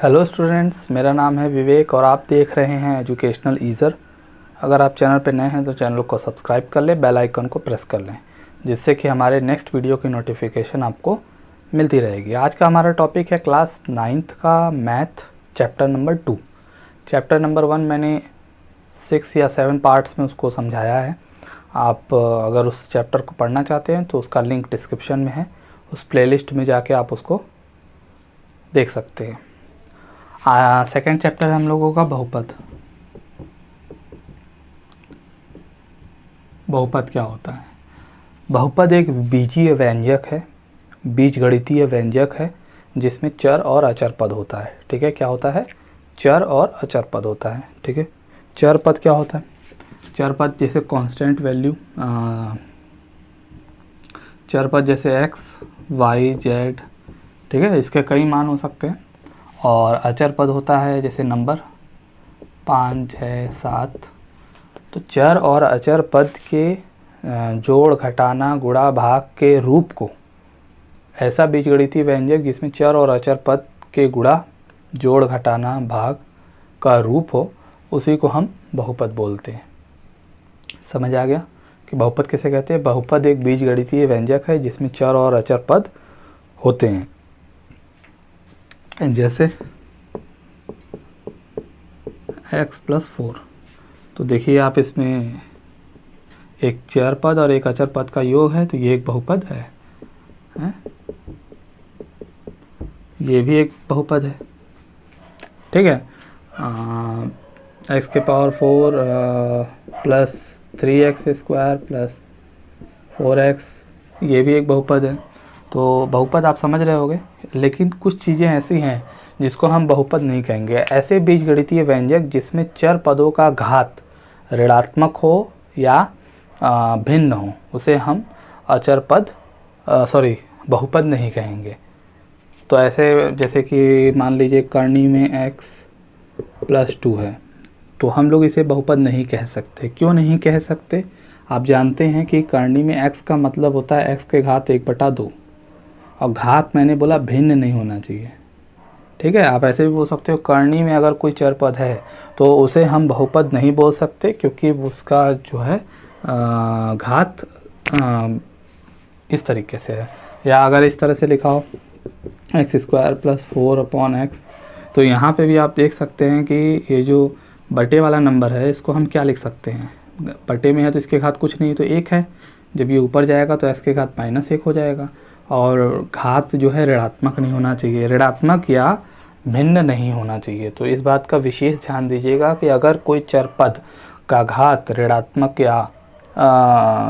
Hello students, मेरा नाम है विवेक और आप देख रहे हैं एजुकेशनल ईज़र। अगर आप चैनल पर नए हैं तो चैनल को सब्सक्राइब कर लें, बेल आइकन को प्रेस कर लें, जिससे कि हमारे नेक्स्ट वीडियो की नोटिफिकेशन आपको मिलती रहेगी। आज का हमारा टॉपिक है क्लास 9th का math chapter number 2। Chapter number 1 मैंने 6 या 7 पार्ट्स में उसको समझाया है। आप अगर उस चैप्टर को पढ़ना चाहते हैं तो उसका लिंक डिस्क्रिप्शन में है, उस प्लेलिस्ट में जाके आप उसको देख सकते हैं। सेकेंड चैप्टर है हम लोगों का बहुपद। बहुपद क्या होता है? बहुपद एक बीजीय व्यंजक है, बीजगणितीय व्यंजक है, जिसमें चर और अचर पद होता है। ठीक है, क्या होता है? चर और अचर पद होता है। ठीक है, चर पद क्या होता है? चर पद जैसे कांस्टेंट वैल्यू, चर पद जैसे एक्स वाई जेड, ठीक है, इसके कई मान हो सकते हैं। और अचर पद होता है जैसे नंबर 5, 6, 7। तो चर और अचर पद के जोड़, घटाना, गुणा, भाग के रूप को, ऐसा बीजगणितीय व्यंजक जिसमें चर और अचर पद के गुणा, जोड़, घटाना, भाग का रूप हो, उसी को हम बहुपद बोलते हैं। समझ आ गया कि बहुपद किसे कहते हैं? बहुपद एक बीजगणितीय व्यंजक है जिसमें चर और अचर पद होते हैं। जैसे x + 4, तो देखिए आप, इसमें एक चर पद और एक अचर पद का योग है, तो ये एक बहुपद है, ये भी एक बहुपद है। ठीक है, x⁴ + 3x² + 4x, ये भी एक बहुपद है। तो बहुपद आप समझ रहे होंगे, लेकिन कुछ चीज़ें ऐसी हैं जिसको हम बहुपद नहीं कहेंगे। ऐसे बीजगणितीय व्यंजक जिसमें चर पदों का घात ऋणात्मक हो या भिन्न हो, उसे हम अचर पद बहुपद नहीं कहेंगे। तो ऐसे जैसे कि मान लीजिए करनी में x + 2 है, तो हम लोग इसे बहुपद नहीं कह सकते। क्यों नहीं कह सकते? आप जानते हैं कि करनी में x का मतलब होता है x के घात 1/2, और घात मैंने बोला भिन्न नहीं होना चाहिए। ठीक है, आप ऐसे भी बोल सकते हो करनी में अगर कोई चर पद है तो उसे हम बहुपद नहीं बोल सकते, क्योंकि उसका जो है घात इस तरीके से है। या अगर इस तरह से लिखा हो x² + 4/x, तो यहाँ पे भी आप देख सकते हैं कि ये जो बटे वाला नंबर है, इसको हम क्या लिख सकते हैं? बटे में है तो इसके घात कुछ नहीं, तो 1 है। जब ये ऊपर जाएगा तो x के घात -1 हो जाएगा। और घात जो है ऋणात्मक नहीं होना चाहिए, ऋणात्मक या भिन्न नहीं होना चाहिए। तो इस बात का विशेष ध्यान दीजिएगा कि अगर कोई चर पद का घात ऋणात्मक या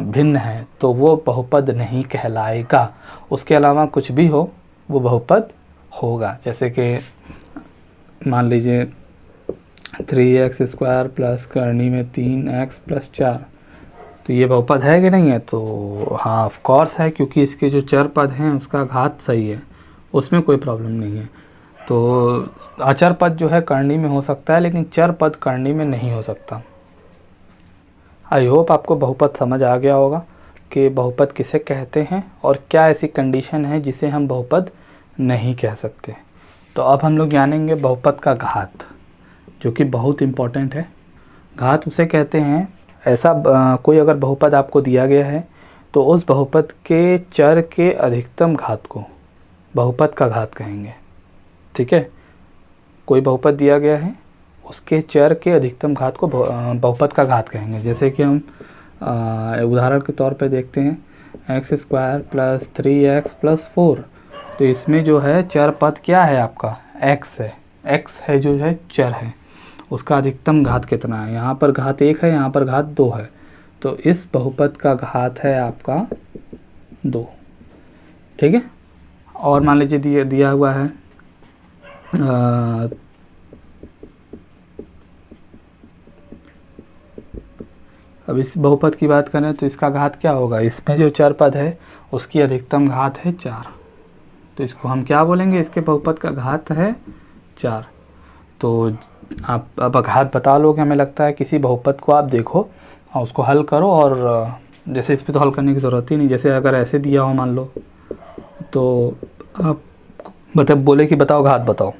भिन्न है तो वो बहुपद नहीं कहलाएगा। उसके अलावा कुछ भी हो वो बहुपद होगा। जैसे कि मान लीजिए 3x² + करनी में 3x + 4, तो ये बहुपद है कि नहीं है? तो हाँ, ऑफ कोर्स है, क्योंकि इसके जो चर पद हैं उसका घात सही है, उसमें कोई प्रॉब्लम नहीं है। तो अचर पद जो है करनी में हो सकता है, लेकिन चर पद करनी में नहीं हो सकता। आई होप आपको बहुपद समझ आ गया होगा कि बहुपद किसे कहते हैं और क्या ऐसी कंडीशन है जिसे हम बहुपद नहीं कह सकते। तो अब हम लोग जानेंगे बहुपद का घात, जो कि बहुत इम्पोर्टेंट है। घात उसे कहते हैं, ऐसा कोई अगर बहुपद आपको दिया गया है तो उस बहुपद के चर के अधिकतम घात को बहुपद का घात कहेंगे। ठीक है, कोई बहुपद दिया गया है, उसके चर के अधिकतम घात को बहुपद का घात कहेंगे। जैसे कि हम उदाहरण के तौर पे देखते हैं x² + 3x + 4, तो इसमें जो है चर पद क्या है आपका? x है। x है जो है चर है, उसका अधिकतम घात कितना है? यहाँ पर घात 1 है, यहाँ पर घात 2 है, तो इस बहुपद का घात है आपका 2। ठीक है, और मान लीजिए दिया हुआ है अब इस बहुपद की बात करें तो इसका घात क्या होगा? इसमें जो चर पद है उसकी अधिकतम घात है 4, तो इसको हम क्या बोलेंगे? इसके बहुपद का घात है 4। तो आप अब घात बता लोगे, हमें लगता है। किसी बहुपद को आप देखो और उसको हल करो, और जैसे इस पे तो हल करने की ज़रूरत ही नहीं। जैसे अगर ऐसे दिया हो मान लो, तो आप मतलब बोले कि बताओ घात बताओ,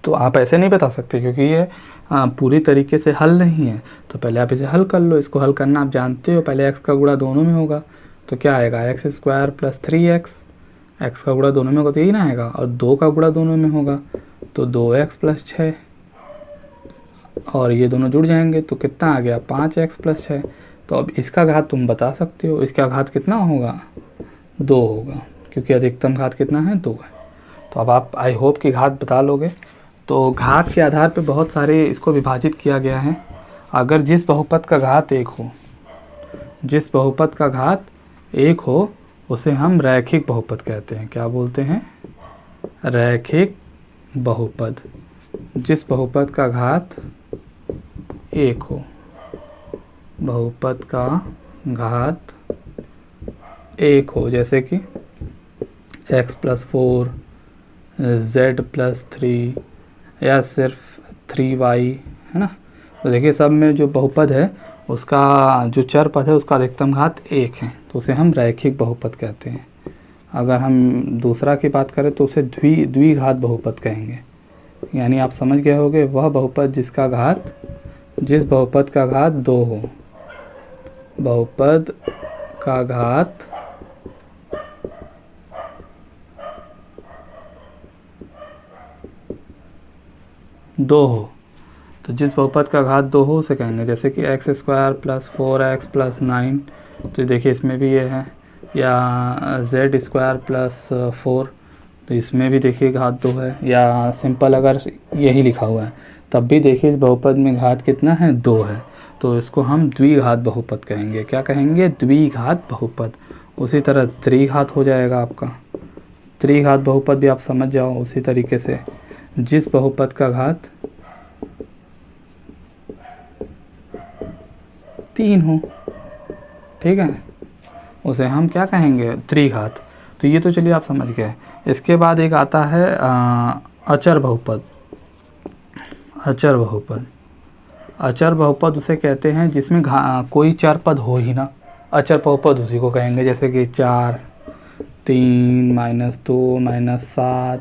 तो आप ऐसे नहीं बता सकते क्योंकि ये पूरी तरीके से हल नहीं है। तो पहले आप इसे हल कर लो। इसको हल करना आप जानते हो, पहले x का गुणा दोनों में होगा तो क्या आएगा, x square plus 3x। x का गुणा दोनों में होगा तो यही ना आएगा, और 2 का गुणा दोनों में होगा तो 2x प्लस 6, और ये दोनों जुड़ जाएंगे तो कितना आ गया, 5x प्लस 6। तो अब इसका घात तुम बता सकते हो, इसका घात कितना होगा, 2 होगा, क्योंकि अधिकतम घात कितना है, 2 है। तो अब आप आई होप कि घात बता लोगे। तो घात के आधार पे बहुत सारे इसको विभाजित किया गया है। अगर जिस बहुपद का घात 1 हो, जिस बहुपद का घात 1 हो उसे हम रैखिक बहुपद कहते हैं। क्या बोलते हैं, रैखिक बहुपद। जिस बहुपद का घात 1 हो, बहुपद का घात 1 हो, जैसे कि x प्लस 4, z प्लस 3 या सिर्फ 3y, है ना। तो देखिए सब में जो बहुपद है उसका जो चर पद है उसका अधिकतम घात 1 है, तो उसे हम रैखिक बहुपद कहते हैं। अगर हम दूसरा की बात करें तो उसे द्विघात बहुपद कहेंगे। यानी आप समझ गए होंगे, वह बहुपद जिसका घात, जिस बहुपद का घात 2 हो, बहुपद का घात दो हो, तो जिस बहुपद का घात 2 हो उसे कहेंगे। जैसे कि x square plus 4x plus 9, तो देखिए इसमें भी ये है, या जेड स्क्वायर प्लस 4, तो इसमें भी देखिए घात 2 है। या सिंपल अगर यही लिखा हुआ है तब भी देखिए इस बहुपद में घात कितना है, 2 है, तो इसको हम द्विघात बहुपद कहेंगे। क्या कहेंगे, द्विघात बहुपद। उसी तरह त्रिघात हो जाएगा आपका, त्रिघात बहुपद भी आप समझ जाओ उसी तरीके से। जिस बहुपद का घात 3 हो, ठीक है, उसे हम क्या कहेंगे, त्रिघात। तो ये तो चलिए आप समझ गए। इसके बाद एक आता है अचर बहुपद। अचर बहुपद, अचर बहुपद उसे कहते हैं जिसमें कोई चर पद हो ही ना, अचर बहुपद उसी को कहेंगे। जैसे कि 4, 3, -2, -7,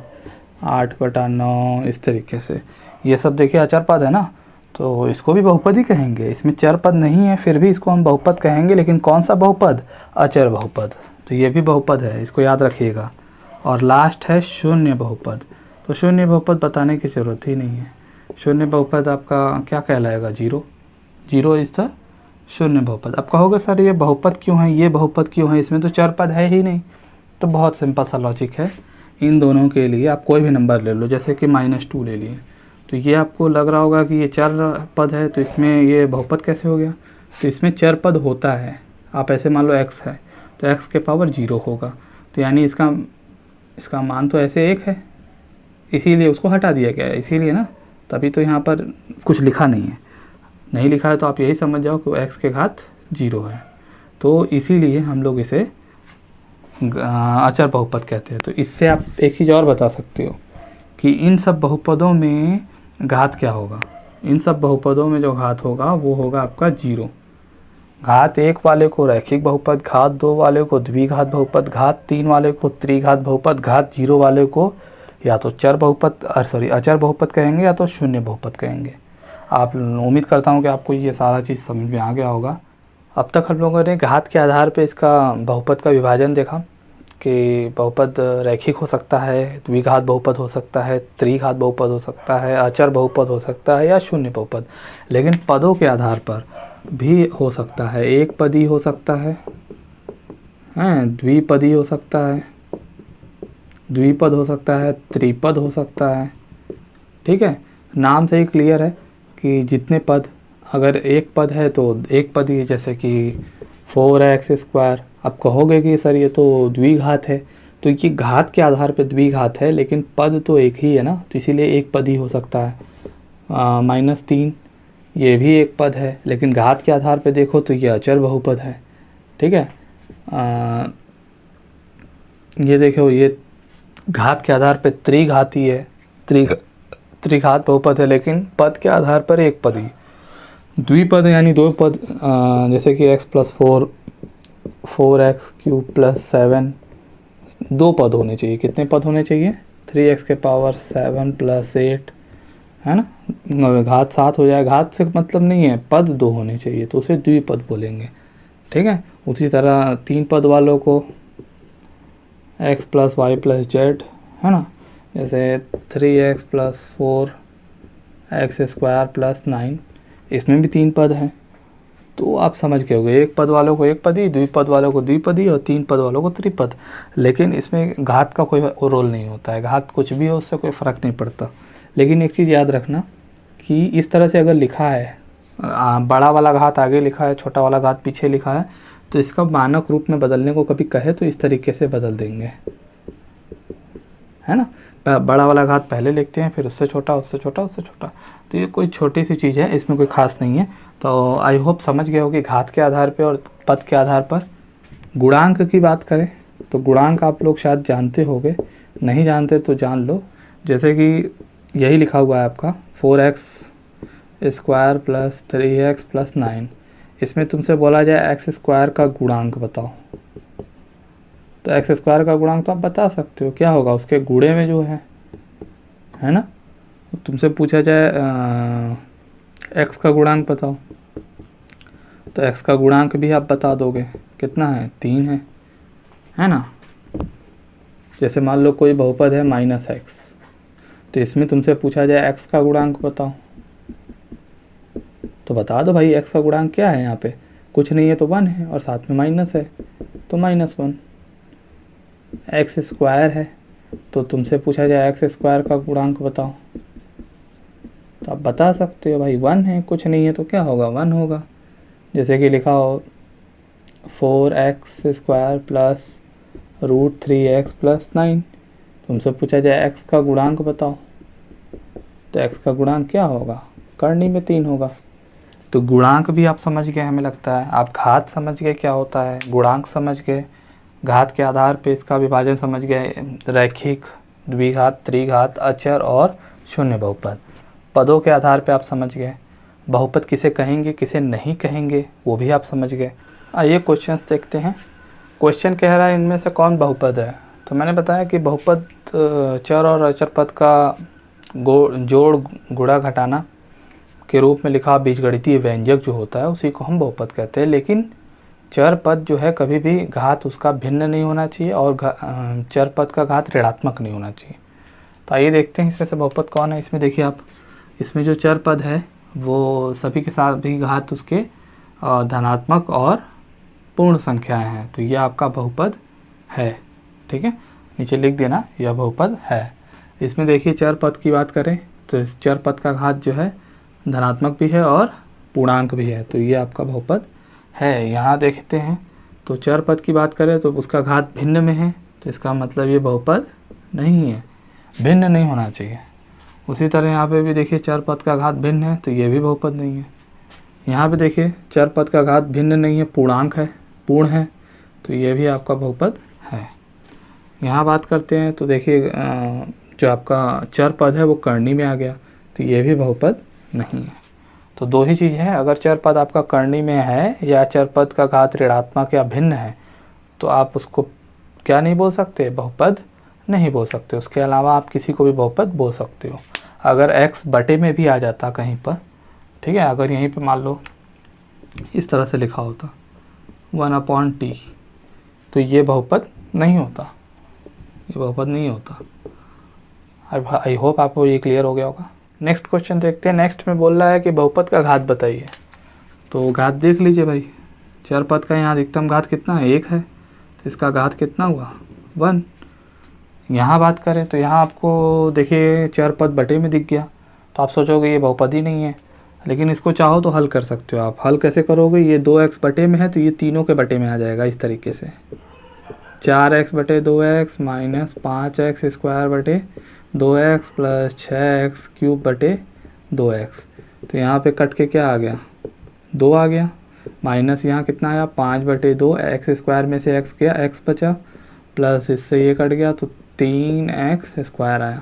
8/9, इस तरीके से ये सब देखिए अचर पद है ना, तो इसको भी बहुपद ही कहेंगे। इसमें चर पद नहीं है फिर भी इसको हम बहुपद कहेंगे, लेकिन कौन सा बहुपद, अचर बहुपद। तो ये भी बहुपद है, इसको याद रखिएगा। और लास्ट है शून्य बहुपद। तो शून्य बहुपद बताने की ज़रूरत ही नहीं है। शून्य बहुपद आपका क्या कहलाएगा, 0। 0 इज द शून्य बहुपद। अब कहोगे सर ये बहुपद क्यों है, ये बहुपद क्यों है, इसमें तो चर पद है ही नहीं। तो बहुत सिंपल सा लॉजिक है। इन दोनों के लिए आप कोई भी नंबर ले लो, जैसे कि -2 ले लिए, तो ये आपको लग रहा होगा कि ये चर पद है तो इसमें ये बहुपद कैसे हो गया। तो इसमें चर पद होता है। आप ऐसे मान लो x है तो x के पावर 0 होगा, तो यानी इसका मान तो ऐसे 1 है, इसीलिए उसको हटा दिया गया है, इसीलिए ना, तभी तो यहाँ पर कुछ लिखा नहीं है। नहीं लिखा है तो आप यही समझ जाओ कि x के घात 0 है, तो इसीलिए हम लोग इसे अचर बहुपद कहते हैं। तो इससे आप एक चीज़ और बता सकते हो कि इन सब बहुपदों में घात क्या होगा। इन सब बहुपदों में जो घात होगा वो होगा आपका 0। घात 1 वाले को रैखिक बहुपद, घात 2 वाले को द्विघात बहुपद, घात 3 वाले को त्रिघात बहुपद, घात 0 वाले को या तो अचर बहुपद कहेंगे या तो शून्य बहुपद कहेंगे। आप उम्मीद करता हूँ कि आपको ये सारा चीज़ समझ में आ गया होगा। अब तक हम लोगों ने घात के आधार पे इसका बहुपद का विभाजन देखा कि बहुपद रैखिक हो सकता है, द्विघात बहुपद हो सकता है, त्रिघात बहुपद हो सकता है, अचर बहुपद हो सकता है या शून्य बहुपद। लेकिन पदों के आधार पर भी हो सकता है, एक पदी हो सकता है, द्विपदी हो सकता है, द्विपद हो सकता है, त्रिपद हो सकता है। ठीक है, नाम से ही क्लियर है कि जितने पद, अगर एक पद है तो एक पद ही, जैसे कि 4x²। आप कहोगे कि सर ये तो द्विघात है, तो ये घात के आधार पे द्विघात है, लेकिन पद तो एक ही है ना, तो इसीलिए एक पद ही हो सकता है। -3 ये भी एक पद है, लेकिन घात के आधार पे देखो तो ये अचर बहुपद है। ठीक है, ये देखो ये घात के आधार पे त्रिघाती है, त्रिघात बहुपद है, लेकिन पद के आधार पर एक पद ही। द्विपद यानी 2 पद, जैसे कि x + 4, 4x³ + 7, 2 पद होने चाहिए। कितने पद होने चाहिए, 3x⁷ + 7 + 8 है ना। घात 7 हो जाए, घात से मतलब नहीं है, पद 2 होने चाहिए तो उसे द्विपद बोलेंगे, ठीक है। उसी तरह 3 पद वालों को x plus y plus z, है ना, जैसे 3x plus 4x square plus 9, इसमें भी 3 पद हैं। तो आप समझ गए होंगे, एक पद वालों को एक पदी, द्विपद वालों को द्विपदी और 3 पद वालों को त्रिपद। लेकिन इसमें घात का कोई रोल नहीं होता है, घात कुछ भी हो उससे कोई फ़र्क नहीं पड़ता। लेकिन एक चीज़ याद रखना कि इस तरह से अगर लिखा है, बड़ा वाला घात आगे लिखा है, छोटा वाला घात पीछे लिखा है, तो इसका मानक रूप में बदलने को कभी कहे तो इस तरीके से बदल देंगे, है ना। बड़ा वाला घात पहले लिखते हैं, फिर उससे छोटा, उससे छोटा, उससे छोटा। तो ये कोई छोटी सी चीज़ है, इसमें कोई खास नहीं है। तो आई होप समझ गए हो कि घात के आधार पे और पद के आधार पर। गुणांक की बात करें तो गुणांक आप लोग शायद जानते होंगे, नहीं जानते तो जान लो। जैसे कि यही लिखा हुआ है आपका 4x square plus 3x plus 9, इसमें तुमसे बोला जाए एक्स स्क्वायर का गुणांक बताओ, तो एक्स स्क्वायर का गुणांक तो आप बता सकते हो, क्या होगा उसके गुणे में जो है ना। तुमसे पूछा जाए एक्स का गुणांक बताओ, तो एक्स का गुणांक भी आप बता दोगे, कितना है, 3 है ना। जैसे मान लो कोई बहुपद है -x, तो इसमें तुमसे पूछा जाए एक्स का गुणांक बताओ, तो बता दो भाई एक्स का गुणांक क्या है, यहाँ पे कुछ नहीं है तो 1 है और साथ में माइनस है तो -1। एक्स स्क्वायर है तो तुमसे पूछा जाए एक्स स्क्वायर का गुणांक बताओ, तो आप बता सकते हो भाई 1 है, कुछ नहीं है तो क्या होगा, 1 होगा। जैसे कि लिखा हो 4x square plus √3x plus 9, तुमसे पूछा जाए x का गुणांक बताओ, तो x का गुणांक क्या होगा, करनी में 3 होगा। तो गुणांक भी आप समझ गए हमें लगता है, आप घात समझ गए क्या होता है, गुणांक समझ गए, घात के आधार पे इसका विभाजन समझ गए, रैखिक, द्विघात, त्रिघात, अचर और शून्य बहुपद। पदों के आधार पे आप समझ गए, बहुपद किसे कहेंगे किसे नहीं कहेंगे वो भी आप समझ गए। आइए क्वेश्चंस देखते हैं। क्वेश्चन कह रहा है इनमें से कौन बहुपद है, तो मैंने बताया कि बहुपद चर और अचर पद का जोड़ गुणा घटाना के रूप में लिखा बीजगणितीय व्यंजक जो होता है उसी को हम बहुपद कहते हैं। लेकिन चर पद जो है कभी भी घात उसका भिन्न नहीं होना चाहिए और चर पद का घात ऋणात्मक नहीं होना चाहिए। तो आइए देखते हैं इसमें से बहुपद कौन है। इसमें देखिए आप, इसमें जो चर पद है वो सभी के साथ भी घात उसके धनात्मक और पूर्ण संख्याएं हैं, तो यह आपका बहुपद है, ठीक है, नीचे लिख देना यह बहुपद है। इसमें देखिए चर पद की बात करें तो इस चर पद का घात जो है धनात्मक भी है और पूर्णांक भी है, तो ये आपका बहुपद है। यहाँ देखते हैं तो चर पद की बात करें तो उसका घात भिन्न में है, तो इसका मतलब ये बहुपद नहीं है, भिन्न नहीं होना चाहिए। उसी तरह यहाँ पे भी देखिए चर पद का घात भिन्न है, तो ये भी बहुपद नहीं है। यहाँ पे देखिए चर पद का घात भिन्न नहीं है, पूर्णांक है, पूर्ण है, तो ये भी आपका बहुपद है। यहाँ बात करते हैं तो देखिए जो आपका चर पद है वो करनी में आ गया, तो ये भी बहुपद नहीं है। तो दो ही चीज़ है, अगर चर पद आपका करनी में है या चर पद का घात ऋणात्मक या भिन्न है तो आप उसको क्या नहीं बोल सकते, बहुपद नहीं बोल सकते। उसके अलावा आप किसी को भी बहुपद बोल सकते हो। अगर x बटे में भी आ जाता कहीं पर, ठीक है, अगर यहीं पे मान लो इस तरह से लिखा होता 1/t, तो ये बहुपद नहीं होता, ये बहुपद नहीं होता। आई होप आपको ये क्लियर हो गया होगा। नेक्स्ट क्वेश्चन देखते हैं। नेक्स्ट में बोल रहा है कि बहुपद का घात बताइए, तो घात देख लीजिए भाई, चर पद का यहाँ अधिकतम घात कितना है, 1 है, तो इसका घात कितना हुआ, 1। यहाँ बात करें तो यहाँ आपको देखिए चर पद बटे में दिख गया, तो आप सोचोगे ये बहुपद ही नहीं है, लेकिन इसको चाहो तो हल कर सकते हो। आप हल कैसे करोगे, ये 2x बटे में है तो ये तीनों के बटे में आ जाएगा इस तरीके से, 4x बटे 2x माइनस 5x स्क्वायर बटे 2x प्लस 6x क्यूब बटे 2x। तो यहाँ पे कट के क्या आ गया, 2 आ गया, माइनस यहाँ कितना आया 5 बटे 2, एक्स स्क्वायर में से x गया, x बचा, प्लस इससे ये कट गया तो 3x स्क्वायर आया,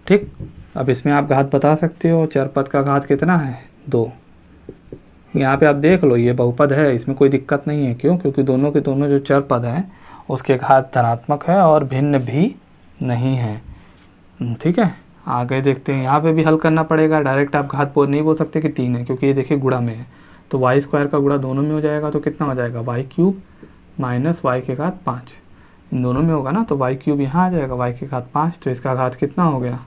ठीक। अब इसमें आप घात बता सकते हो, चर पद का घात कितना है, 2। यहाँ पे आप देख लो ये बहुपद है, इसमें कोई दिक्कत नहीं है। क्यों, क्योंकि दोनों के दोनों जो चर पद हैं उसके घात धनात्मक है और भिन्न भी नहीं है, ठीक है। आगे देखते हैं, यहाँ पे भी हल करना पड़ेगा। डायरेक्ट आप घात नहीं बोल सकते कि 3 है, क्योंकि ये देखिए गुणा में है, तो वाई स्क्वायर का गुणा दोनों में हो जाएगा, तो कितना हो जाएगा वाई क्यूब माइनस वाई के घात 5, इन दोनों में होगा ना, तो वाई क्यूब यहाँ आ जाएगा वाई के घात 5, तो इसका घात कितना हो गया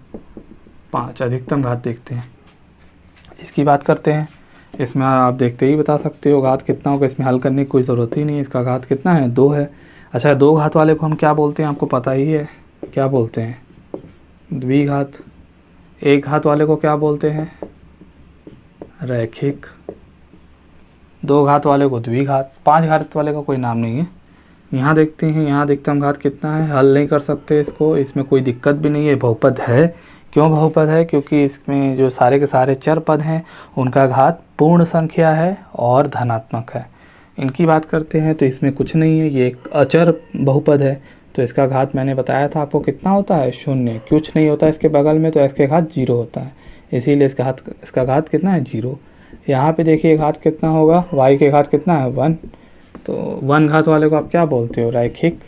5। अधिकतम घात देखते हैं, इसकी बात करते हैं। इसमें आप देखते ही बता सकते हो घात कितना होगा, इसमें हल करने की कोई ज़रूरत ही नहीं है। इसका घात कितना है 2 है। अच्छा, 2 घात वाले को हम क्या बोलते हैं आपको पता ही है, क्या बोलते हैं द्विघात। 1 घात वाले को क्या बोलते हैं रैखिक। 2 घात वाले को द्विघात। 5 घात वाले का कोई नाम नहीं है। यहाँ देखते हैं, यहाँ अधिकतम घात कितना है, हल नहीं कर सकते इसको, इसमें कोई दिक्कत भी नहीं है, बहुपद है। क्यों बहुपद है? क्योंकि इसमें जो सारे के सारे चर पद हैं उनका घात पूर्ण संख्या है और धनात्मक है। इनकी बात करते हैं तो इसमें कुछ नहीं है, ये एक अचर बहुपद है, तो इसका घात मैंने बताया था आपको कितना होता है 0, कुछ नहीं होता इसके बगल में, तो इसके घात 0 होता है, इसीलिए इसका घात कितना है 0। यहाँ पे देखिए घात कितना होगा, y के घात कितना है 1, तो 1 घात वाले को आप क्या बोलते हो रैखिक।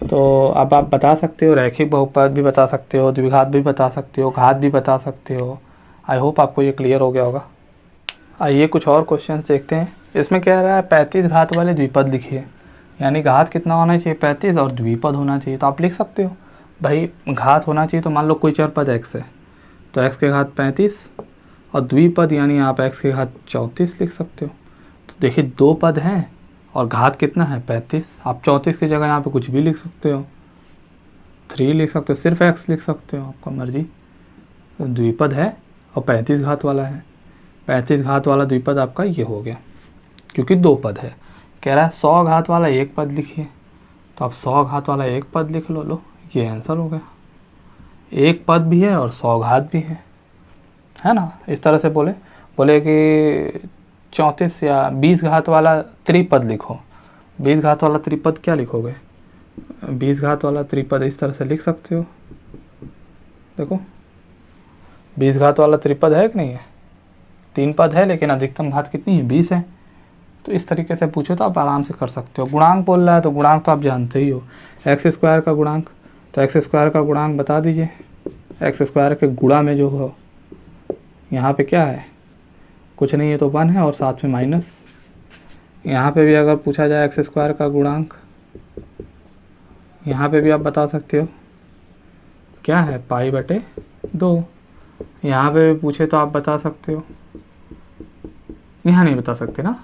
तो अब आप बता सकते हो रैखिक बहुपद भी बता सकते हो, द्विघात भी बता सकते हो, घात भी बता सकते हो। आई होप आपको ये क्लियर हो गया होगा। आइए कुछ और क्वेश्चन देखते हैं। इसमें कह रहा है 35 घात वाले द्विपद लिखिए, यानी घात कितना होना चाहिए 35 और द्विपद होना चाहिए। तो आप लिख सकते हो भाई घात होना चाहिए, तो मान लो कोई चर पद x है, तो x के घात 35 और द्विपद यानी आप x के घात 34 लिख सकते हो। तो देखिए 2 पद हैं और घात कितना है 35, आप 34 की जगह यहाँ पे कुछ भी लिख सकते हो, 3 लिख सकते हो, सिर्फ x लिख सकते हो, आपका मर्जी। तो द्विपद है और 35 घात वाला है, 35 घात वाला द्विपद आपका ये हो गया, क्योंकि 2 पद है। कह रहा है 100 घात वाला 1 पद लिखिए, तो आप 100 घात वाला 1 पद लिख लो, ये आंसर हो गया। 1 पद भी है और 100 घात भी है ना। इस तरह से बोले कि 34 या 20 घात वाला त्रिपद लिखो। 20 घात वाला त्रिपद क्या लिखोगे, 20 घात वाला त्रिपद इस तरह से लिख सकते हो। देखो 20 घात वाला त्रिपद है कि नहीं है, 3 पद है लेकिन अधिकतम घात कितनी है 20 है। तो इस तरीके से पूछो तो आप आराम से कर सकते हो। गुणांक बोल रहा है तो गुणांक तो आप जानते ही हो, एक्स स्क्वायर का गुणांक, तो एक्स स्क्वायर का गुणांक बता दीजिए। एक्स स्क्वायर के गुणा में जो हो यहाँ पे क्या है, कुछ नहीं है तो 1 है और साथ में माइनस। यहाँ पे भी अगर पूछा जाए एक्स स्क्वायर का गुणांक, यहाँ पे भी आप बता सकते हो क्या है π/2। यहाँ पे भी पूछे तो आप बता सकते हो, यहाँ नहीं बता सकते ना,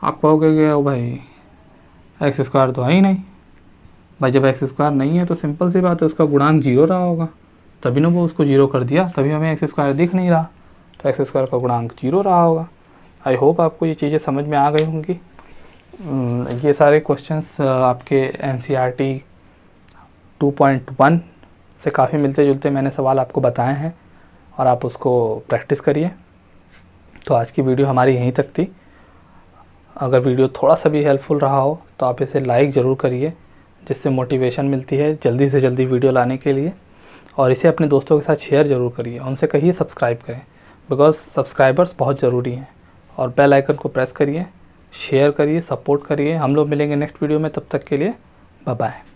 आप कहोगे कि ओ भाई एक्स स्क्वायर तो है ही नहीं। भाई जब एक्स स्क्वायर नहीं है तो सिंपल सी बात है उसका गुणांक 0 रहा होगा, तभी ना वो उसको 0 कर दिया, तभी हमें एक्स स्क्वायर दिख नहीं रहा, तो एक्स स्क्वायर का गुणांक 0 रहा होगा। आई होप आपको ये चीज़ें समझ में आ गई होंगी। ये सारे क्वेश्चंस आपके NCERT 2.1 से काफ़ी मिलते जुलते मैंने सवाल आपको बताए हैं और आप उसको प्रैक्टिस करिए। तो आज की वीडियो हमारी यहीं तक थी। अगर वीडियो थोड़ा सा भी हेल्पफुल रहा हो तो आप इसे लाइक ज़रूर करिए, जिससे मोटिवेशन मिलती है जल्दी से जल्दी वीडियो लाने के लिए। और इसे अपने दोस्तों के साथ शेयर ज़रूर करिए, उनसे कहिए सब्सक्राइब करें, बिकॉज़ सब्सक्राइबर्स बहुत ज़रूरी हैं। और बेल आइकन को प्रेस करिए, शेयर करिए, सपोर्ट करिए। हम लोग मिलेंगे नेक्स्ट वीडियो में, तब तक के लिए बाय बाय।